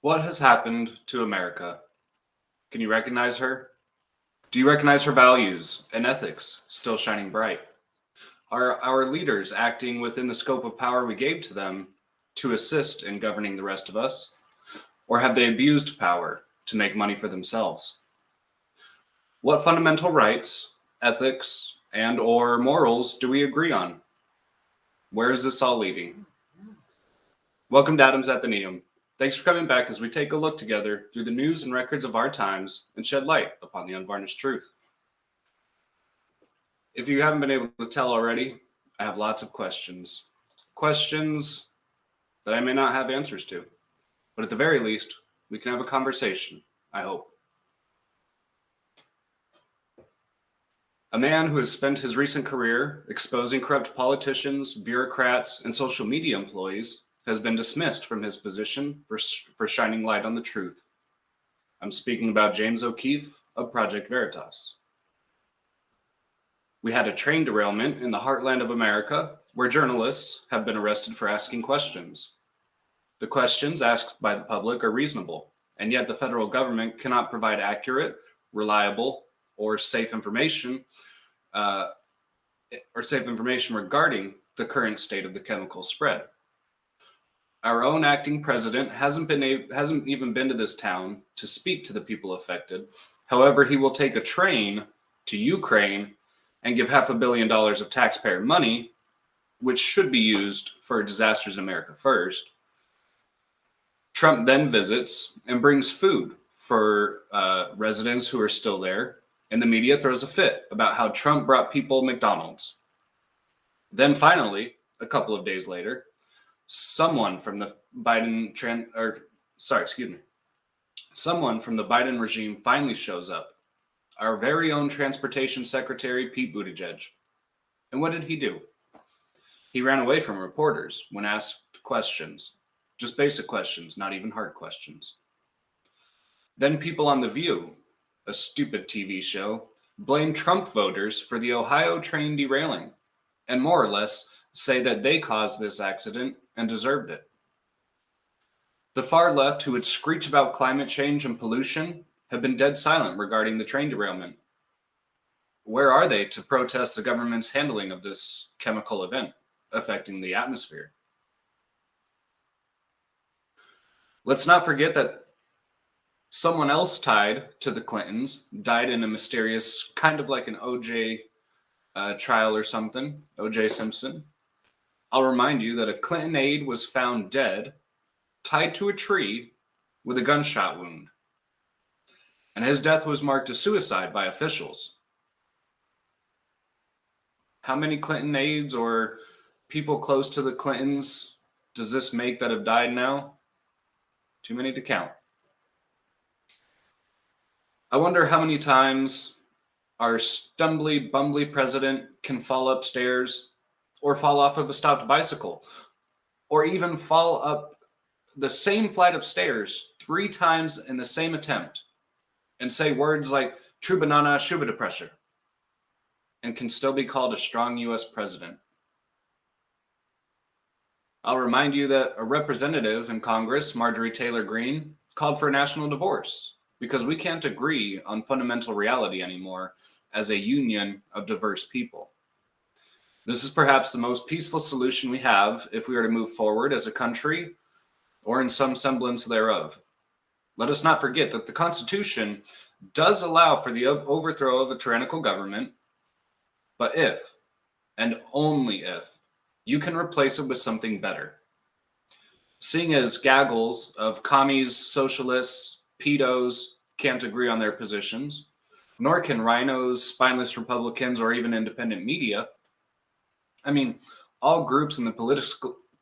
What has happened to America? Can you recognize her? Do you recognize her values and ethics still shining bright? Are our leaders acting within the scope of power we gave to them to assist in governing the rest of us? Or have they abused power to make money for themselves? What fundamental rights, ethics, and or morals do we agree on? Where is this all leading? Welcome to Adams Athenaeum. Thanks for coming back as we take a look together through the news and records of our times and shed light upon the unvarnished truth. If you haven't been able to tell already, I have lots of questions. Questions that I may not have answers to. But at the very least, we can have a conversation, I hope. A man who has spent his recent career exposing corrupt politicians, bureaucrats, and social media employees has been dismissed from his position for shining light on the truth. I'm speaking about James O'Keefe of Project Veritas. We had a train derailment in the heartland of America where journalists have been arrested for asking questions. The questions asked by the public are reasonable, and yet the federal government cannot provide accurate, reliable, or safe information regarding the current state of the chemical spread. Our own acting president hasn't even been to this town to speak to the people affected. However, he will take a train to Ukraine and give $500 million of taxpayer money, which should be used for disasters in America first. Trump then visits and brings food for residents who are still there, and the media throws a fit about how Trump brought people McDonald's. Then finally, a couple of days later, someone from the Biden regime finally shows up. Our very own Transportation Secretary, Pete Buttigieg. And what did he do? He ran away from reporters when asked questions. Just basic questions, not even hard questions. Then people on The View, a stupid TV show, blame Trump voters for the Ohio train derailing, and more or less say that they caused this accident and deserved it. The far left, who would screech about climate change and pollution, have been dead silent regarding the train derailment. Where are they to protest the government's handling of this chemical event affecting the atmosphere? Let's not forget that someone else tied to the Clintons died in a mysterious, kind of like an OJ trial or something, OJ Simpson. I'll remind you that a Clinton aide was found dead, tied to a tree with a gunshot wound. And his death was marked as suicide by officials. How many Clinton aides or people close to the Clintons does this make that have died now? Too many to count. I wonder how many times our stumbly, bumbly president can fall upstairs or fall off of a stopped bicycle or even fall up the same flight of stairs 3 times in the same attempt and say words like true banana, shubita pressure, and can still be called a strong U.S. president. I'll remind you that a representative in Congress, Marjorie Taylor Greene, called for a national divorce because we can't agree on fundamental reality anymore as a union of diverse people. This is perhaps the most peaceful solution we have if we are to move forward as a country or in some semblance thereof. Let us not forget that the Constitution does allow for the overthrow of a tyrannical government, but if, and only if, you can replace it with something better. Seeing as gaggles of commies, socialists, pedos can't agree on their positions, nor can rhinos, spineless Republicans, or even independent media. I mean, all groups in the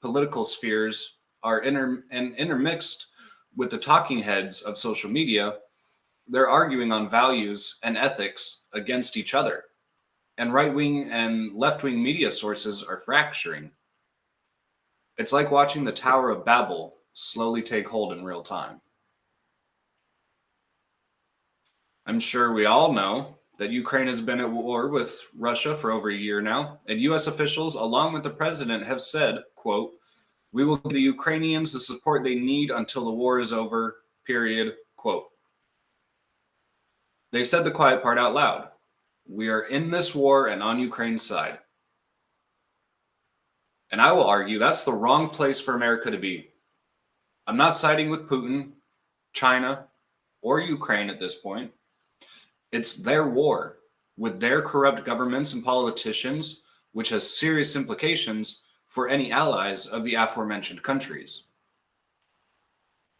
political spheres are intermixed with the talking heads of social media. They're arguing on values and ethics against each other. And right-wing and left-wing media sources are fracturing. It's like watching the Tower of Babel slowly take hold in real time. I'm sure we all know that Ukraine has been at war with Russia for over a year now, and U.S. officials, along with the president, have said, quote, We will give the Ukrainians the support they need until the war is over, period, quote. They said the quiet part out loud. We are in this war and on Ukraine's side. And I will argue that's the wrong place for America to be. I'm not siding with Putin, China, or Ukraine at this point. It's their war with their corrupt governments and politicians, which has serious implications for any allies of the aforementioned countries.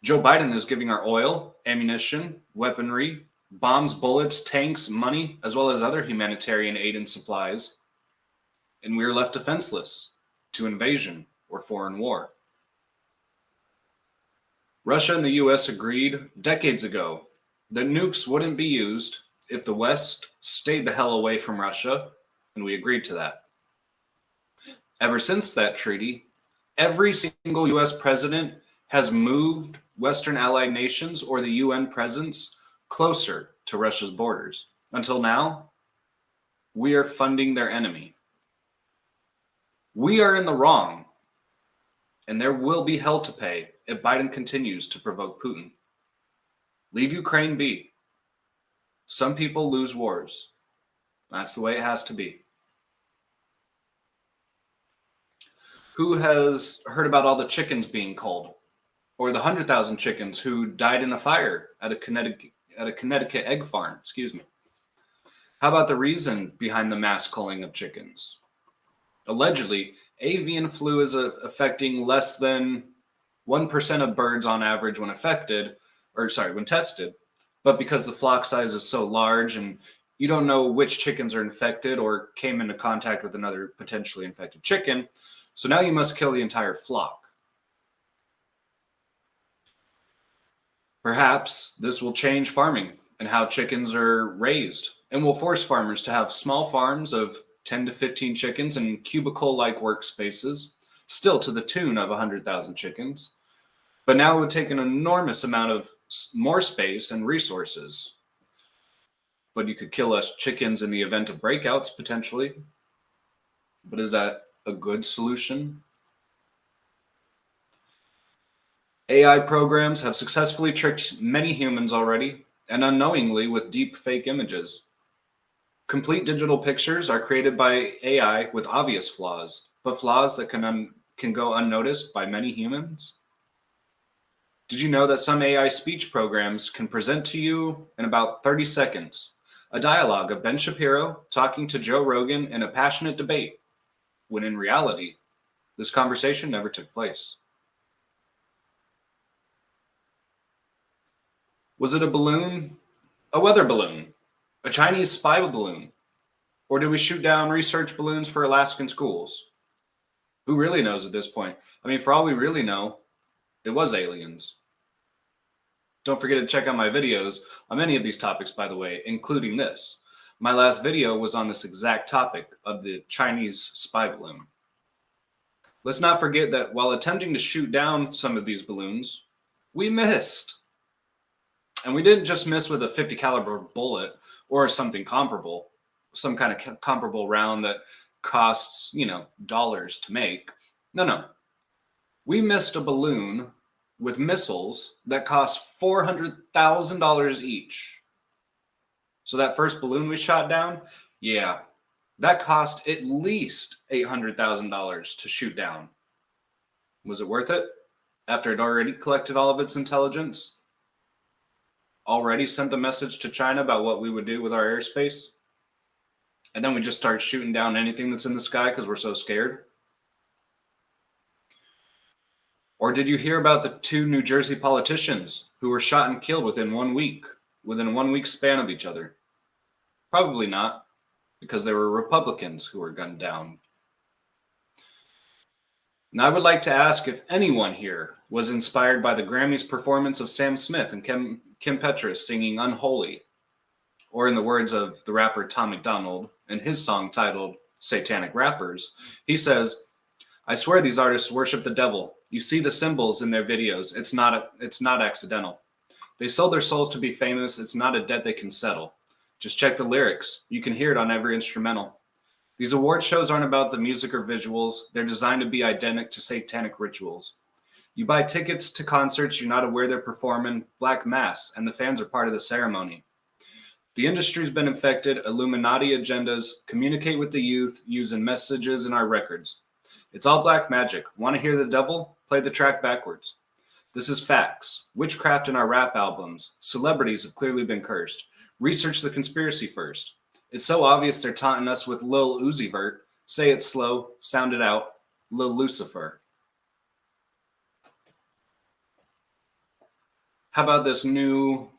Joe Biden is giving our oil, ammunition, weaponry, bombs, bullets, tanks, money, as well as other humanitarian aid and supplies, and we are left defenseless to invasion or foreign war. Russia and the US agreed decades ago that nukes wouldn't be used if the West stayed the hell away from Russia, and we agreed to that. Ever since that treaty, every single US president has moved Western allied nations or the UN presence closer to Russia's borders. Until now, we are funding their enemy. We are in the wrong, and there will be hell to pay if Biden continues to provoke Putin. Leave Ukraine be. Some people lose wars. That's the way it has to be. Who has heard about all the chickens being culled? Or the 100,000 chickens who died in a fire at a Connecticut egg farm? Excuse me. How about the reason behind the mass culling of chickens? Allegedly, avian flu is affecting less than 1% of birds on average when tested. But because the flock size is so large and you don't know which chickens are infected or came into contact with another potentially infected chicken, so now you must kill the entire flock. Perhaps this will change farming and how chickens are raised, and will force farmers to have small farms of 10 to 15 chickens in cubicle-like workspaces, still to the tune of 100,000 chickens. But now it would take an enormous amount of more space and resources. But you could kill less chickens in the event of breakouts, potentially. But is that a good solution? AI programs have successfully tricked many humans already, and unknowingly with deep fake images. Complete digital pictures are created by AI with obvious flaws, but flaws that can go unnoticed by many humans. Did you know that some AI speech programs can present to you in about 30 seconds a dialogue of Ben Shapiro talking to Joe Rogan in a passionate debate, when in reality, this conversation never took place? Was it a balloon? A weather balloon? A Chinese spy balloon? Or did we shoot down research balloons for Alaskan schools? Who really knows at this point? I mean, for all we really know, it was aliens. Don't forget to check out my videos on many of these topics, by the way, including this. My last video was on this exact topic of the Chinese spy balloon. Let's not forget that while attempting to shoot down some of these balloons, we missed. And we didn't just miss with a 50 caliber bullet or something comparable, some kind of comparable round that costs, dollars to make. No. We missed a balloon with missiles that cost $400,000 each. So that first balloon we shot down, yeah, that cost at least $800,000 to shoot down. Was it worth it? After it already collected all of its intelligence? Already sent the message to China about what we would do with our airspace? And then we just start shooting down anything that's in the sky because we're so scared? Or did you hear about the 2 New Jersey politicians who were shot and killed within a 1-week span of each other? Probably not, because they were Republicans who were gunned down. Now, I would like to ask if anyone here was inspired by the Grammys performance of Sam Smith and Kim Petras singing Unholy, or in the words of the rapper Tom McDonald in his song titled Satanic Rappers, he says, "I swear these artists worship the devil. You see the symbols in their videos. It's not accidental. They sold their souls to be famous. It's not a debt they can settle. Just check the lyrics. You can hear it on every instrumental. These award shows aren't about the music or visuals. They're designed to be identical to satanic rituals. You buy tickets to concerts, you're not aware they're performing Black Mass, and the fans are part of the ceremony. The industry's been infected. Illuminati agendas communicate with the youth using messages in our records. It's all black magic. Want to hear the devil? Play the track backwards. This is facts. Witchcraft in our rap albums. Celebrities have clearly been cursed. Research the conspiracy first. It's so obvious they're taunting us with Lil Uzi Vert. Say it slow, sound it out. Lil Lucifer. How about this new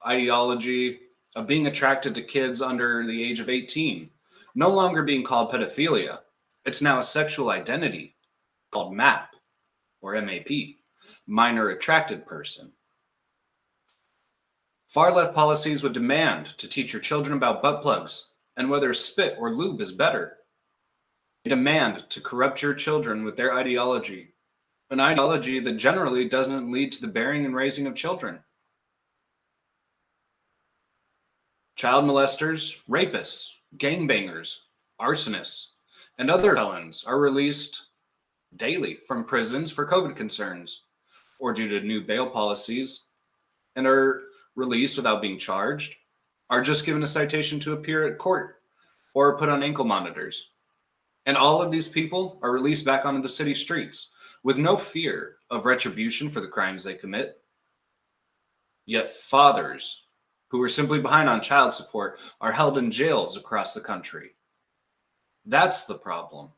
ideology of being attracted to kids under the age of 18? No longer being called pedophilia. It's now a sexual identity called MAP or MAP, minor attracted person. Far left policies would demand to teach your children about butt plugs and whether spit or lube is better. They demand to corrupt your children with their ideology, an ideology that generally doesn't lead to the bearing and raising of children. Child molesters, rapists, gangbangers, arsonists, and other felons are released daily from prisons for COVID concerns or due to new bail policies and are released without being charged, are just given a citation to appear at court or put on ankle monitors. And all of these people are released back onto the city streets with no fear of retribution for the crimes they commit. Yet fathers who are simply behind on child support are held in jails across the country. That's the problem.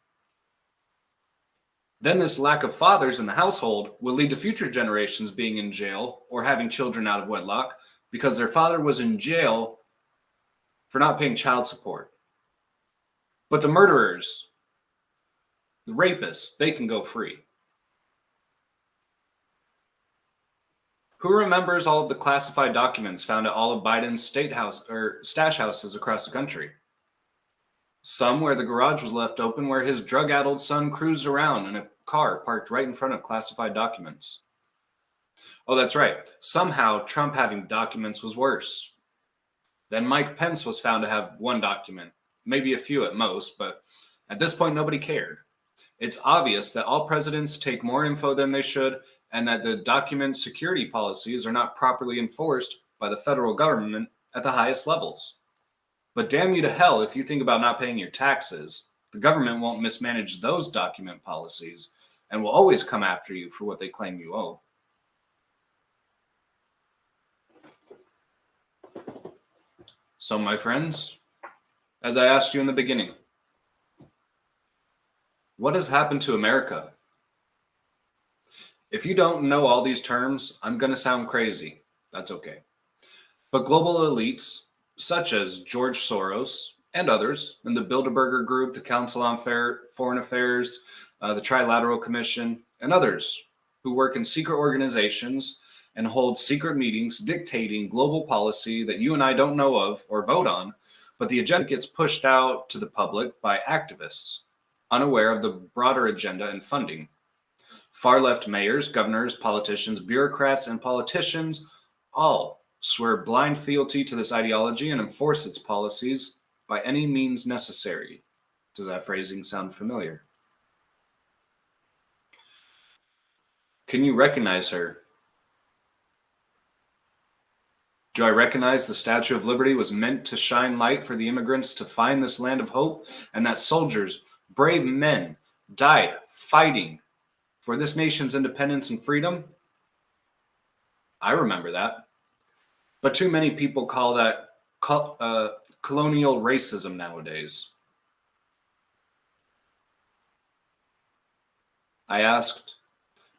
Then this lack of fathers in the household will lead to future generations being in jail or having children out of wedlock because their father was in jail for not paying child support. But the murderers, the rapists, they can go free. Who remembers all of the classified documents found at all of Biden's state house or stash houses across the country? Some where the garage was left open where his drug-addled son cruised around in a car parked right in front of classified documents. Oh, that's right. Somehow Trump having documents was worse. Then Mike Pence was found to have one document, maybe a few at most, but at this point nobody cared. It's obvious that all presidents take more info than they should and that the document security policies are not properly enforced by the federal government at the highest levels. But damn you to hell if you think about not paying your taxes. The government won't mismanage those document policies and will always come after you for what they claim you owe. So, my friends, as I asked you in the beginning, what has happened to America? If you don't know all these terms, I'm going to sound crazy. That's okay. But global elites, such as George Soros and others in the Bilderberger Group, the Council on Foreign Affairs, the Trilateral Commission, and others who work in secret organizations and hold secret meetings dictating global policy that you and I don't know of or vote on, but the agenda gets pushed out to the public by activists, unaware of the broader agenda and funding. Far-left mayors, governors, politicians, bureaucrats, and politicians all swear blind fealty to this ideology and enforce its policies by any means necessary. Does that phrasing sound familiar? Can you recognize her? Do I recognize the Statue of Liberty was meant to shine light for the immigrants to find this land of hope, and that soldiers, brave men, died fighting for this nation's independence and freedom? I remember that. But too many people call that colonial racism nowadays. I asked,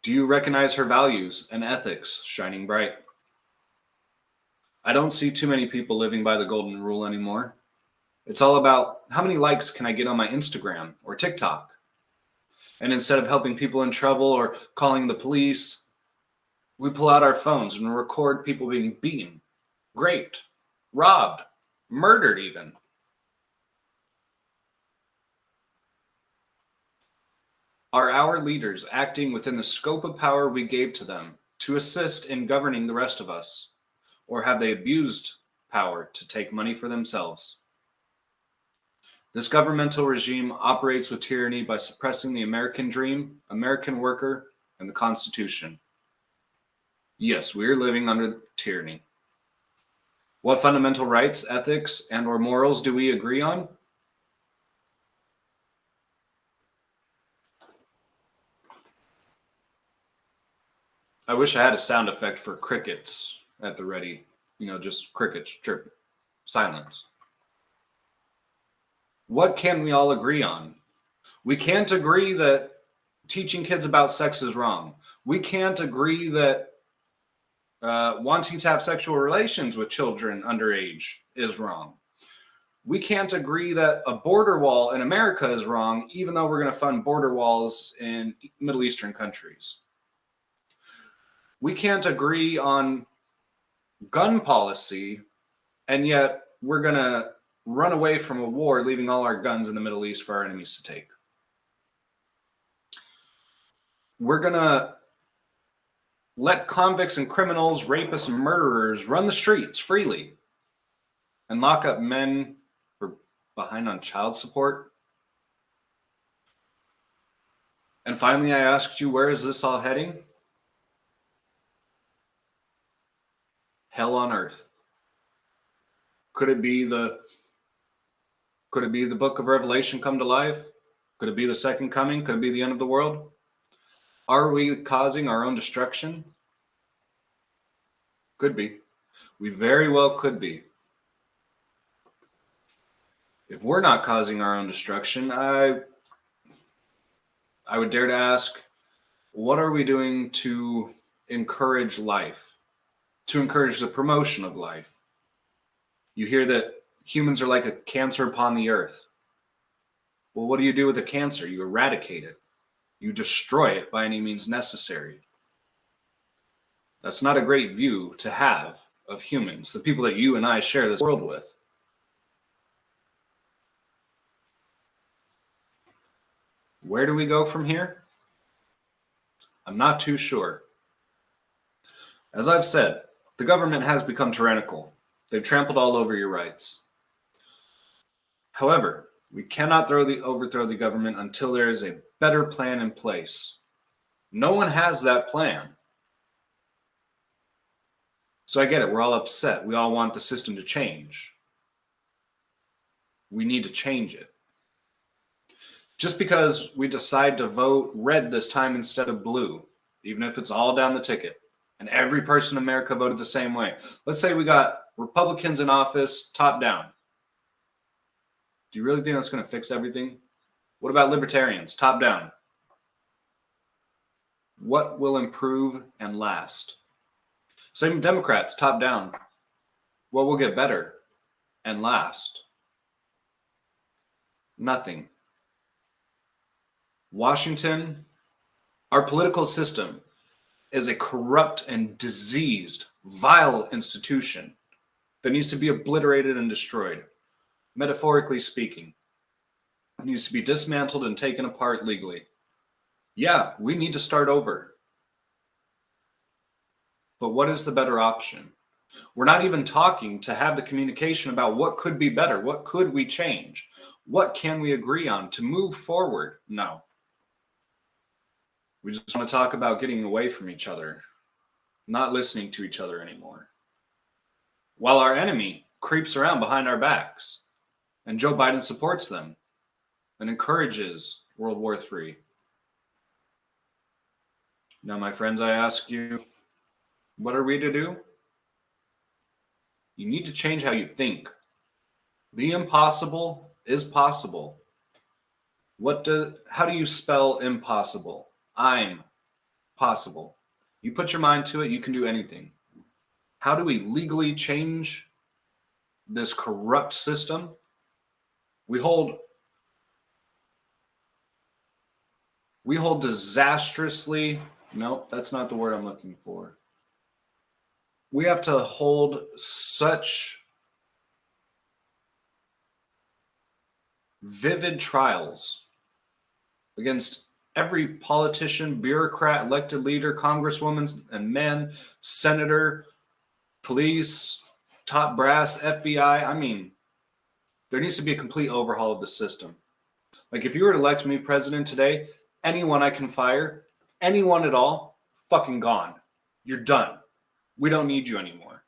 do you recognize her values and ethics shining bright? I don't see too many people living by the golden rule anymore. It's all about how many likes can I get on my Instagram or TikTok? And instead of helping people in trouble or calling the police, we pull out our phones and record people being beaten, raped, robbed, murdered even. Are our leaders acting within the scope of power we gave to them to assist in governing the rest of us? Or have they abused power to take money for themselves? This governmental regime operates with tyranny by suppressing the American dream, American worker, and the Constitution. Yes, we are living under tyranny. What fundamental rights, ethics, and or morals do we agree on? I wish I had a sound effect for crickets at the ready. Just crickets chirping. Silence. What can we all agree on? We can't agree that teaching kids about sex is wrong. We can't agree that wanting to have sexual relations with children underage is wrong. We can't agree that a border wall in America is wrong, even though we're going to fund border walls in Middle Eastern countries. We can't agree on gun policy, and yet we're going to run away from a war, leaving all our guns in the Middle East for our enemies to take. We're going to let convicts and criminals, rapists and murderers run the streets freely and lock up men who are behind on child support. And finally, I asked you, where is this all heading? Hell on earth. Could it be the book of Revelation come to life? Could it be the second coming? Could it be the end of the world? Are we causing our own destruction? Could be. We very well could be. If we're not causing our own destruction, I would dare to ask, what are we doing to encourage life, to encourage the promotion of life? You hear that humans are like a cancer upon the earth. Well, what do you do with a cancer? You eradicate it. You destroy it by any means necessary. That's not a great view to have of humans, the people that you and I share this world with. Where do we go from here? I'm not too sure. As I've said, the government has become tyrannical. They've trampled all over your rights. However, we cannot overthrow the government until there is a better plan in place. No one has that plan. So I get it. We're all upset. We all want the system to change. We need to change it. Just because we decide to vote red this time instead of blue, even if it's all down the ticket, and every person in America voted the same way. Let's say we got Republicans in office, top down. Do you really think that's going to fix everything? What about libertarians, top down? What will improve and last? Same Democrats, top down. What will get better and last? Nothing. Washington, our political system, is a corrupt and diseased, vile institution that needs to be obliterated and destroyed. Metaphorically speaking, it needs to be dismantled and taken apart legally. Yeah, we need to start over. But what is the better option? We're not even talking to have the communication about what could be better. What could we change? What can we agree on to move forward? No. We just want to talk about getting away from each other, not listening to each other anymore. While our enemy creeps around behind our backs, and Joe Biden supports them and encourages World War III. Now, my friends, I ask you, what are we to do? You need to change how you think. The impossible is possible. How do you spell impossible? I'm possible. You put your mind to it, you can do anything. How do we legally change this corrupt system? We hold disastrously, no, that's not the word I'm looking for. We have to hold such vivid trials against every politician, bureaucrat, elected leader, congresswoman and men, senator, police, top brass, FBI. I mean, There needs to be a complete overhaul of the system. Like, if you were to elect me president today, anyone I can fire, anyone at all, fucking gone. You're done. We don't need you anymore.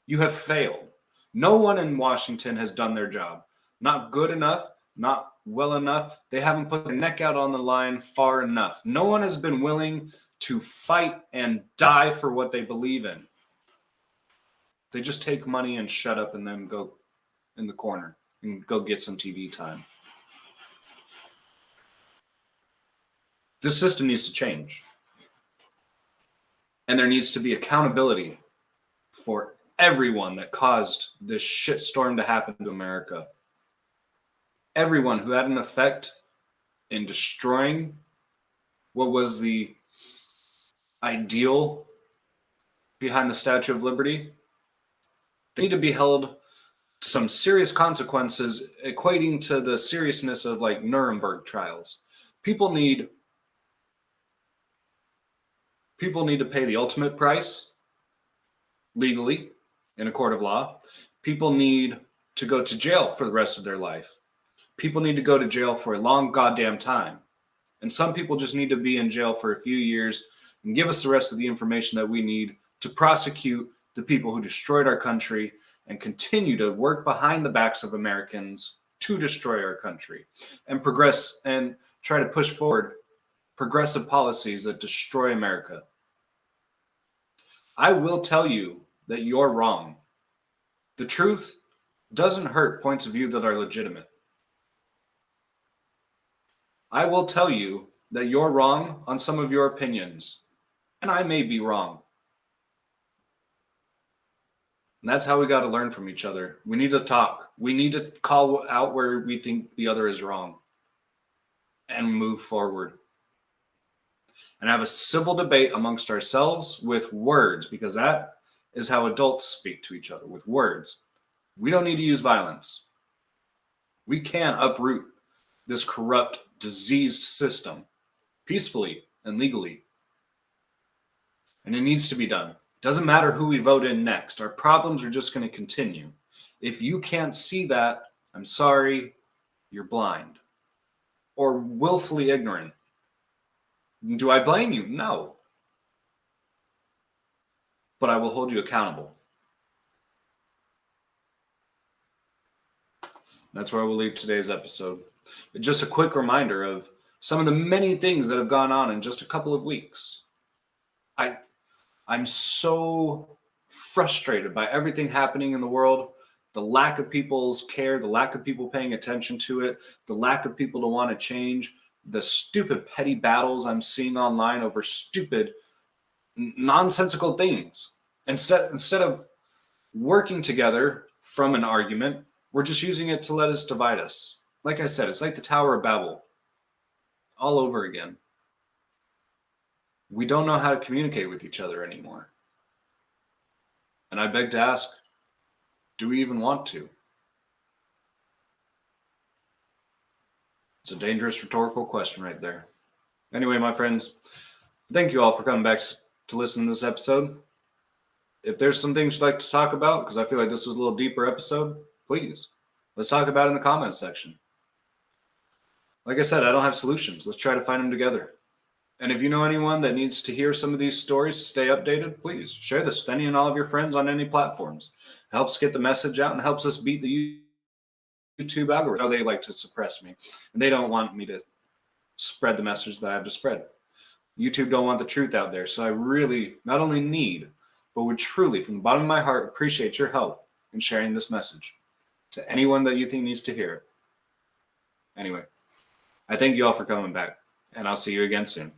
You have failed. No one in Washington has done their job. Not good enough, not well enough. They haven't put their neck out on the line far enough. No one has been willing to fight and die for what they believe in. They just take money and shut up and then go in the corner and go get some TV time. This system needs to change. And there needs to be accountability for everyone that caused this shitstorm to happen to America. Everyone who had an effect in destroying what was the ideal behind the Statue of Liberty, they need to be held to some serious consequences, equating to the seriousness of like Nuremberg trials. People need to pay the ultimate price legally in a court of law. People need to go to jail for the rest of their life. People need to go to jail for a long goddamn time. And some people just need to be in jail for a few years and give us the rest of the information that we need to prosecute the people who destroyed our country and continue to work behind the backs of Americans to destroy our country and progress and try to push forward progressive policies that destroy America. I will tell you that you're wrong. The truth doesn't hurt points of view that are legitimate. I will tell you that you're wrong on some of your opinions, and I may be wrong. And that's how we got to learn from each other. We need to talk. We need to call out where we think the other is wrong and move forward. And have a civil debate amongst ourselves with words, because that is how adults speak to each other, with words. We don't need to use violence. We can uproot this corrupt, diseased system peacefully and legally. And it needs to be done. Doesn't matter who we vote in next. Our problems are just going to continue. If you can't see that, I'm sorry, you're blind or willfully ignorant. Do I blame you? No. But I will hold you accountable. That's where I will leave today's episode. Just a quick reminder of some of the many things that have gone on in just a couple of weeks. I'm so frustrated by everything happening in the world, the lack of people's care, the lack of people paying attention to it, the lack of people to want to change, the stupid petty battles I'm seeing online over stupid, nonsensical things. Instead of working together from an argument, we're just using it to let us divide us. Like I said, it's like the Tower of Babel all over again. We don't know how to communicate with each other anymore. And I beg to ask, do we even want to? It's a dangerous rhetorical question right there. Anyway, my friends, thank you all for coming back to listen to this episode. If there's some things you'd like to talk about, because I feel like this was a little deeper episode, please, let's talk about it in the comments section. Like I said, I don't have solutions. Let's try to find them together. And if you know anyone that needs to hear some of these stories to stay updated, please share this with any and all of your friends on any platforms. It helps get the message out and helps us beat the YouTube algorithm. I know they like to suppress me, and they don't want me to spread the message that I have to spread. YouTube don't want the truth out there. So I really not only need, but would truly, from the bottom of my heart, appreciate your help in sharing this message to anyone that you think needs to hear it. Anyway, I thank you all for coming back, and I'll see you again soon.